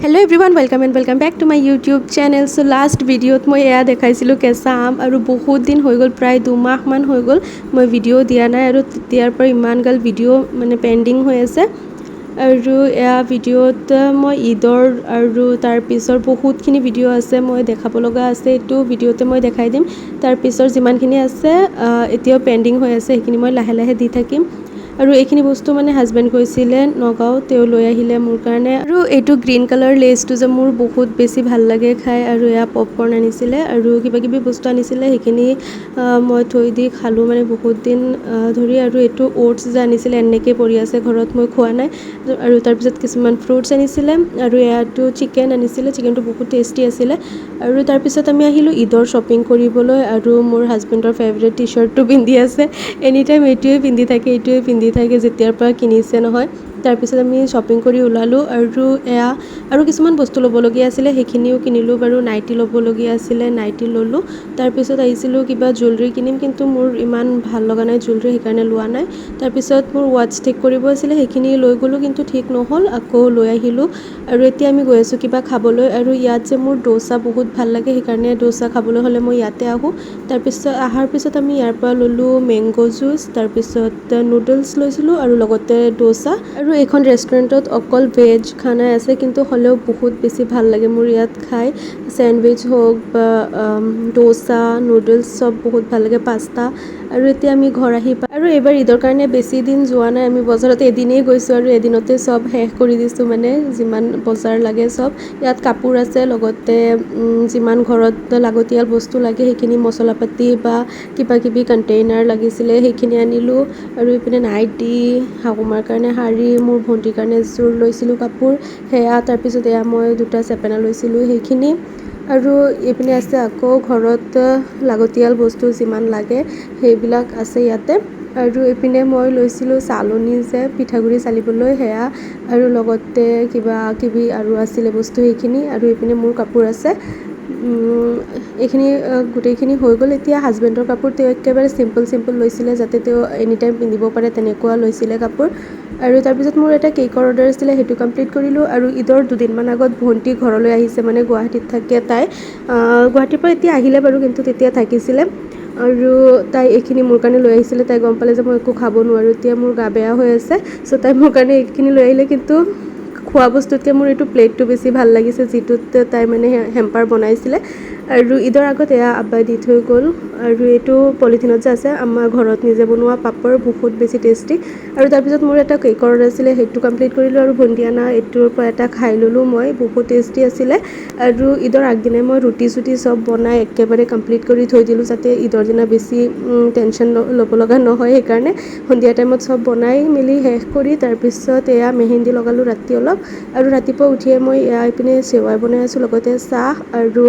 Hello everyone welcome and welcome back to my YouTube channel. So last भिडिओत मैं एया देखाइছিলোঁ केঁচা आम और बहुत दिन हो गल प्राय 2 माहमान हो गल मैं भिडिओ दिया ना और तेতিয়াर पर इमान गाल भिडिओ माने पेंडिंग हो আছে और एया भिडिओत मैं ईदर और तार पिছৰ बहुतखिनि भिडिओ আছে मैं देखाब লগা আছে एटु भिडिओते मैं देखाই दिम तार पिছৰ जिमानखिनि আছে एতিয়াও पेंडिंग हो আছে সেইখিনি मैं लाहे लाहे দি থাকিম और এইখিনি বস্তু মানে হাজবেন্ড কৈছিলে নগাঁও তেও লৈ আহিলে মোৰ কাৰণে আৰু এইটো গ্ৰীণ কালাৰ লেছটো যে মোৰ বহুত বেছি ভাল লাগে খাই আৰু এয়া পপকৰ্ন আনিছিলে আৰু কিবা কিবি বস্তু আনিছিলে সেইখিনি মই থৈ দি খালো মানে বহুত দিন ধৰি আৰু এইটো ওটছ যে আনিছিলে এনেকৈ পৰি আছে ঘৰত মই খোৱা নাই আৰু তাৰ পিছত কিছুমান ফ্ৰুটছ আনিছিলে আৰু এয়াটো চিকেন আনিছিলে চিকেনটো বহুত টেষ্টি আছিলে আৰু তাৰ পিছত আমি আহিলো ঈদৰ শ্বপিং কৰিবলৈ আৰু মোৰ হাজবেন্ডৰ ফেভৰেট টি-শাৰ্টটো পিন্ধি আছে এনি টাইম এইটোৱে পিন্ধি থাকে থাকে যেতিয়াৰ পৰা কিনিছে নহয় তাৰ পিছত আমি শ্বপিং কৰি ওলালো আৰু এয়া আৰু কিছুমান বস্তু ল'বলগীয়া আছিলে সেইখিনিও কিনিলো বাৰু নাইটি ল'বলগীয়া আছিলে নাইটি ল'লো তাৰ পিছত আহিছিলোঁ কিবা জুৱেলাৰী কিনিম কিন্তু মোৰ ইমান ভাল লগা নাই জুৱেলাৰী সেইকাৰণে লোৱা নাই তাৰ পিছত মোৰ ৱাটচ ঠিক কৰিব আছিলে সেইখিনি লৈ গ'লো কিন্তু ঠিক নহ'ল আকৌ লৈ আহিলোঁ আৰু এতিয়া আমি গৈ আছোঁ কিবা খাবলৈ আৰু ইয়াত যে মোৰ ডোচা বহুত ভাল লাগে সেইকাৰণে ডোচা খাবলৈ হ'লে মই ইয়াতে আহোঁ তাৰ পিছত আহাৰ পিছত আমি ইয়াৰ পৰা ল'লো মেংগো জুচ তাৰ পিছত নুডলছ লৈছিলোঁ আৰু লগতে ডোচা আৰু এইখন ৰেষ্টুৰেণ্টত অকল ভেজ খানা আছে কিন্তু হ'লেও বহুত বেছি ভাল লাগে মোৰ ইয়াত খাই স্যান্ডউইচ হওক বা ডোচা নুডলছ সব বহুত ভাল লাগে পাস্তা আৰু এতিয়া আমি ঘৰ আহি আৰু এবাৰ ঈদৰ কাৰণে বেছি দিন যোৱা নাই আমি বজাৰত এদিনেই গৈছোঁ আৰু এদিনতে সব শেষ কৰি দিছোঁ মানে যিমান বজাৰ লাগে সব ইয়াত কাপোৰ আছে লগতে যিমান ঘৰত লাগতিয়াল বস্তু লাগে সেইখিনি মছলা পাতি বা কিবা কিবি কণ্টেইনাৰ লাগিছিলে সেইখিনি আনিলোঁ আৰু ইপিনে নাইটি শাহুমাৰ কাৰণে শাৰী মোৰ ভণ্টিৰ কাৰণে এযোৰ লৈছিলোঁ কাপোৰ সেয়া তাৰপিছত এয়া মই দুটা চেপেনা লৈছিলোঁ সেইখিনি আৰু এইপিনে আছে আকৌ ঘৰত লাগতিয়াল বস্তু যিমান লাগে সেইবিলাক আছে ইয়াতে আৰু এইপিনে মই লৈছিলোঁ চালনী যে পিঠাগুড়ি চালিবলৈ সেয়া আৰু লগতে কিবা কিবি আৰু আছিলে বস্তু সেইখিনি আৰু এইপিনে মোৰ কাপোৰ আছে এইখিনি গোটেইখিনি হৈ গ'ল এতিয়া হাজবেণ্ডৰ কাপোৰ তেওঁ একেবাৰে চিম্পল লৈছিলে যাতে তেওঁ এনি টাইম পিন্ধিব পাৰে তেনেকুৱা লৈছিলে কাপোৰ আৰু তাৰপিছত মোৰ এটা কেকৰ অৰ্ডাৰ আছিলে সেইটো কমপ্লিট কৰিলোঁ আৰু ঈদৰ দুদিনমান আগত ভণ্টি ঘৰলৈ আহিছে মানে গুৱাহাটীত থাকে তাই গুৱাহাটীৰ পৰা এতিয়া আহিলে বাৰু কিন্তু তেতিয়া থাকিছিলে আৰু তাই এইখিনি মোৰ কাৰণে লৈ আহিছিলে তাই গম পালে যে মই একো খাব নোৱাৰোঁ এতিয়া মোৰ গা বেয়া হৈ আছে চ' তাই মোৰ কাৰণে এইখিনি লৈ আহিলে কিন্তু খোৱা বস্তুতকৈ মোৰ এইটো প্লেটটো বেছি ভাল লাগিছে যিটোত তাই মানে হেম্পাৰ বনাইছিলে আৰু ঈদৰ আগত এয়া আব্বাই দি থৈ গ'ল আৰু এইটো পলিথিনত যে আছে আমাৰ ঘৰত নিজে বনোৱা পাপৰ বহুত বেছি টেষ্টি আৰু তাৰপিছত মোৰ এটা কেকৰ অৰ্ডাৰ আছিলে সেইটো কমপ্লিট কৰিলোঁ আৰু ভণ্টি অনা এইটোৰ পৰা এটা খাই ল'লোঁ মই বহুত টেষ্টি আছিলে আৰু ঈদৰ আগদিনাই মই ৰুটি চুটি চব বনাই একেবাৰে কমপ্লিট কৰি থৈ দিলোঁ যাতে ঈদৰ দিনা বেছি টেনশ্যন ল'ব লগা নহয় সেইকাৰণে সন্ধিয়া টাইমত চব বনাই মেলি শেষ কৰি তাৰপিছত এয়া মেহেন্দি লগালোঁ ৰাতি অলপ আৰু ৰাতিপুৱা উঠিয়ে মই এয়া ইপিনে চেৱাই বনাই আছোঁ লগতে চাহ আৰু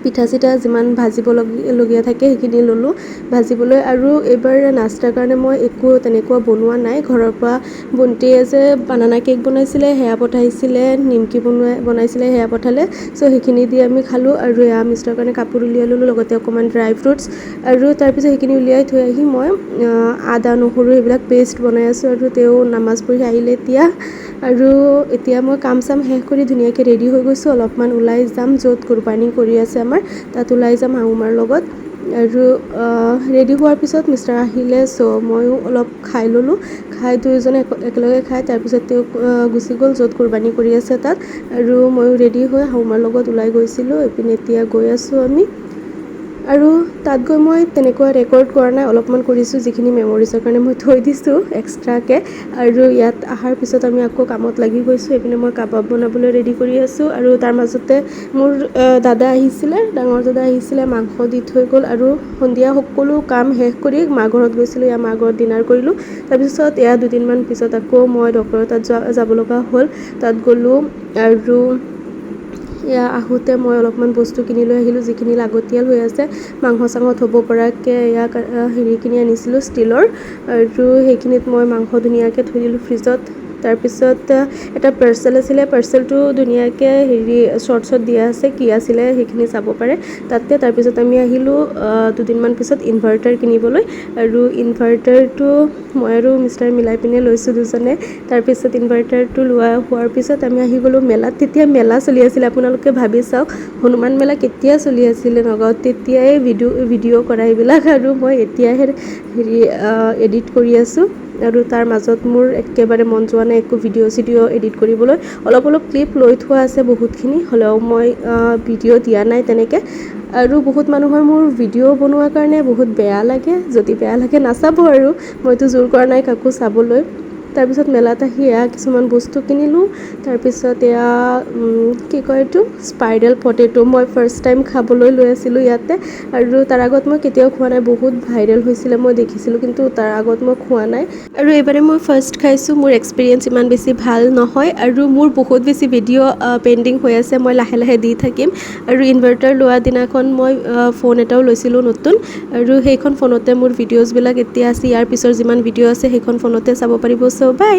পিঠা চিঠা যিমান ভাজিবলগীয়া থাকে সেইখিনি ল'লোঁ ভাজিবলৈ আৰু এইবাৰ নাস্তাৰ কাৰণে মই একো তেনেকুৱা বনোৱা নাই ঘৰৰ পৰা ভণ্টিয়ে যে বানানা কেক বনাইছিলে সেয়া পঠাইছিলে নিমকি বনাইছিলে সেয়া পঠালে চ' সেইখিনি দি আমি খালোঁ আৰু এয়া মিষ্টাৰ কাৰণে কাপোৰ উলিয়াই ল'লোঁ লগতে অকণমান ড্ৰাই ফ্ৰুটছ আৰু তাৰপিছত সেইখিনি উলিয়াই থৈ আহি মই আদা নহৰু সেইবিলাক পেষ্ট বনাই আছোঁ আৰু তেওঁ নামাজ পঢ়ি আহিলে আৰু এতিয়া মই কাম চাম শেষ কৰি ধুনীয়াকৈ ৰেডি হৈ গৈছোঁ অলপমান ওলাই যাম য'ত কুৰবানী কৰি আছে আমাৰ তাত ওলাই যাম শাহুমাৰ লগত আৰু ৰেডি হোৱাৰ পিছত মিষ্টাৰ আহিলে চ' ময়ো অলপ খাই ল'লোঁ খাই দুয়োজনে একেলগে খাই তাৰপিছত তেওঁ গুচি গ'ল য'ত কুৰবানী কৰি আছে তাত আৰু ময়ো ৰেডি হৈ শাহুমাৰ লগত ওলাই গৈছিলোঁ এইপিনে এতিয়া গৈ আছোঁ আমি আৰু তাত গৈ মই তেনেকুৱা ৰেকৰ্ড কৰা নাই অলপমান কৰিছোঁ যিখিনি মেমৰিজৰ কাৰণে মই থৈ দিছোঁ এক্সট্ৰাকৈ আৰু ইয়াত অহাৰ পিছত আমি আকৌ কামত লাগি গৈছোঁ এইপিনে মই কাবাব বনাবলৈ ৰেডি কৰি আছোঁ আৰু তাৰ মাজতে মোৰ দাদা আহিছিলে ডাঙৰ দাদা আহিছিলে মাংস দি থৈ গ'ল আৰু সন্ধিয়া সকলো কাম শেষ কৰি মা ঘৰত গৈছিলোঁ মা ঘৰত ডিনাৰ কৰিলোঁ তাৰপিছত এয়া দুদিনমান পিছত আকৌ মই ডক্টৰৰ তাত যাব লগা হ'ল তাত গ'লোঁ আৰু এয়া আহোঁতে মই অলপমান বস্তু কিনি লৈ আহিলোঁ যিখিনি লাগতিয়াল হৈ আছে মাংস চাংস থ'ব পৰাকৈ এয়া হেৰি কিনি আনিছিলোঁ ষ্টীলৰ আৰু সেইখিনিত মই মাংস ধুনীয়াকৈ থৈ দিলোঁ ফ্ৰিজত তাৰপিছত এটা পাৰ্চেল আছিলে, পাৰ্চেলটো ধুনীয়াকৈ হেৰি শ্বৰ্টছত দিয়া আছে, কি আছিলে সেইখিনি চাব পাৰে তাতে। তাৰপিছত আমি আহিলোঁ দুদিনমান পিছত ইনভাৰ্টাৰ কিনিবলৈ, আৰু ইনভাৰ্টাৰটো মই আৰু মিষ্টাৰ মিলাই পিনে লৈছোঁ দুজনে। তাৰপিছত ইনভাৰ্টাৰটো লোৱা হোৱাৰ পিছত আমি আহি গ'লোঁ মেলাত। তেতিয়া মেলা চলি আছিলে, আপোনালোকে ভাবি চাওক হনুমান মেলা কেতিয়া চলি আছিলে নগাঁৱত, তেতিয়াই ভিডিঅ' কৰা এইবিলাক, আৰু মই এতিয়াহে হেৰি এডিট কৰি আছোঁ। আৰু তাৰ মাজত মোৰ একেবাৰে মন যোৱা নাই একো ভিডিঅ' এডিট কৰিবলৈ। অলপ ক্লিপ লৈ থোৱা আছে বহুতখিনি, হ'লেও মই ভিডিঅ' দিয়া নাই তেনেকৈ। আৰু বহুত মানুহৰ মোৰ ভিডিঅ' বনোৱাৰ কাৰণে বহুত বেয়া লাগে, যদি বেয়া লাগে নাচাব আৰু, মইতো জোৰ কৰা নাই কাকো চাবলৈ। তাৰপিছত মেলাত আহি এয়া কিছুমান বস্তু কিনিলোঁ। তাৰপিছত এয়া কি কয় এইটো স্পাইৰেল পটেটো, মই ফাৰ্ষ্ট টাইম খাবলৈ লৈ আছিলোঁ ইয়াতে, আৰু তাৰ আগত মই কেতিয়াও খোৱা নাই। বহুত ভাইৰেল হৈছিলে, মই দেখিছিলোঁ, কিন্তু তাৰ আগত মই খোৱা নাই, আৰু এইবাৰে মই ফাৰ্ষ্ট খাইছোঁ। মোৰ এক্সপিৰিয়েঞ্চ ইমান বেছি ভাল নহয়, আৰু মোৰ বহুত বেছি ভিডিঅ' পেণ্ডিং হৈ আছে, মই লাহে লাহে দি থাকিম। আৰু ইনভাৰ্টাৰ লোৱা দিনাখন মই ফোন এটাও লৈছিলোঁ নতুন, আৰু সেইখন ফোনতে মোৰ ভিডিঅ'জবিলাক এতিয়া আছে। ইয়াৰ পিছৰ যিমান ভিডিঅ' আছে সেইখন ফোনতে চাব পাৰিব। চ' বাই।